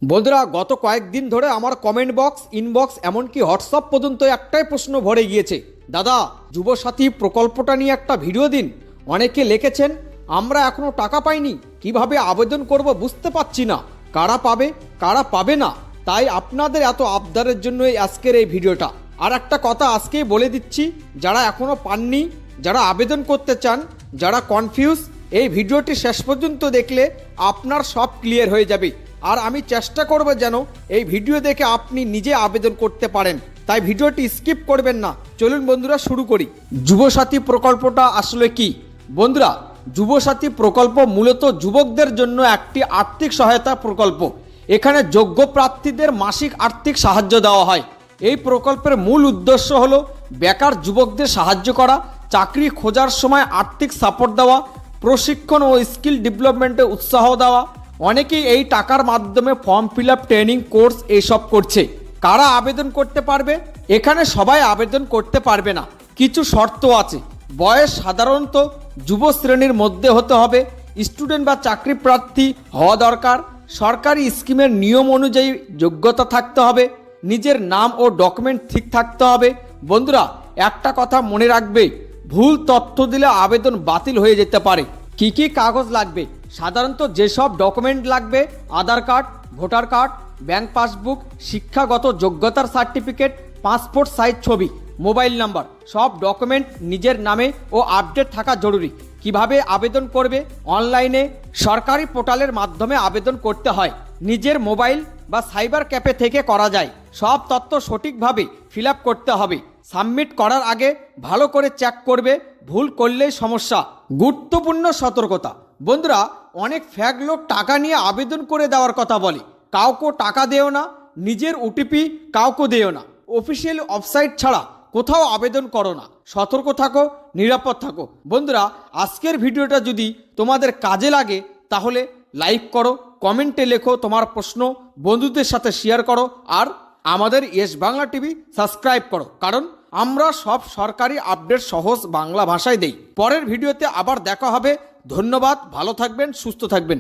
বন্ধুরা, গত কয়েকদিন ধরে আমার কমেন্ট বক্স, ইনবক্স, এমনকি হোয়াটসঅ্যাপ পর্যন্ত একটাই প্রশ্ন ভরে গিয়েছে, দাদা যুবসাথী প্রকল্পটা নিয়ে একটা ভিডিও দিন। অনেকে লিখেছেন আমরা এখনো টাকা পাইনি, কিভাবে আবেদন করব বুঝতে পারছি না, কারা পাবে কারা পাবে না। তাই আপনাদের এত আবদারের জন্যই আজকের এই ভিডিওটা। আর একটা কথা আজকেই বলে দিচ্ছি, যারা এখনো পাননি, যারা আবেদন করতে চান, যারা কনফিউজ, এই ভিডিওটি শেষ পর্যন্ত দেখলে আপনার সব ক্লিয়ার হয়ে যাবে। আর আমি চেষ্টা করব যেন এই ভিডিও দেখে আপনি নিজে আবেদন করতে পারেন, তাই ভিডিওটি স্কিপ করবেন না। চলুন বন্ধুরা শুরু করি। যুবসাথী প্রকল্পটা আসলে কি? বন্ধুরা, যুবসাথী প্রকল্প মূলত যুবকদের জন্য একটি আর্থিক সহায়তা প্রকল্প। এখানে যোগ্য প্রার্থীদের মাসিক আর্থিক সাহায্য দেওয়া হয়। এই প্রকল্পের মূল উদ্দেশ্য হলো বেকার যুবকদের সাহায্য করা, চাকরি খোঁজার সময় আর্থিক সাপোর্ট দেওয়া, প্রশিক্ষণ ও স্কিল ডেভেলপমেন্টে উৎসাহ দেওয়া। অনেকেই এই টাকার মাধ্যমে form fill up, training course এইসব করছে। কারা আবেদন করতে পারবে? এখানে সবাই আবেদন করতে পারবে না, কিছু শর্ত আছে। বয়স সাধারণত যুব শ্রেণীর মধ্যে হতে হবে, স্টুডেন্ট বা চাকরি প্রার্থী হওয়া দরকার, সরকারি স্কিমের নিয়ম অনুযায়ী যোগ্যতা থাকতে হবে, নিজের নাম ও ডকুমেন্ট ঠিক থাকতে হবে। বন্ধুরা, একটা কথা মনে রাখবে, ভুল তথ্য দিলে আবেদন বাতিল হয়ে যেতে পারে। কি কি কাগজ লাগবে? সাধারণত যেসব ডকুমেন্ট লাগবে: Aadhaar card, voter card, bank passbook, শিক্ষাগত যোগ্যতার সার্টিফিকেট, পাসপোর্ট সাইজ ছবি, মোবাইল নাম্বার। সব ডকুমেন্ট নিজের নামে ও আপডেট থাকা জরুরি। কিভাবে আবেদন করবে? অনলাইনে সরকারি পোর্টালের মাধ্যমে আবেদন করতে হয়। নিজের মোবাইল বা সাইবার ক্যাফে থেকে করা যায়। সব তথ্য সঠিকভাবে ফিল আপ করতে হবে। সাবমিট করার আগে ভালো করে চেক করবে, ভুল করলেই সমস্যা। গুরুত্বপূর্ণ সতর্কতা। বন্ধুরা, অনেক ফ্যাক লোক টাকা নিয়ে আবেদন করে দেওয়ার কথা বলে। কাউকে টাকা দেও না, নিজের ওটিপি কাউকে দেও না, অফিসিয়াল ওয়েবসাইট ছাড়া কোথাও আবেদন করো না। সতর্ক থাকো, নিরাপদ থাকো। বন্ধুরা, আজকের ভিডিওটা যদি তোমাদের কাজে লাগে তাহলে লাইক করো, কমেন্টে লেখো তোমার প্রশ্ন, বন্ধুদের সাথে শেয়ার করো, আর আমাদের ইয়েস বাংলা টিভি সাবস্ক্রাইব করো, কারণ আমরা সব সরকারি আপডেট সহজ বাংলা ভাষায় দেই। পরের ভিডিওতে আবার দেখা হবে। ধন্যবাদ, ভালো থাকবেন, সুস্থ থাকবেন।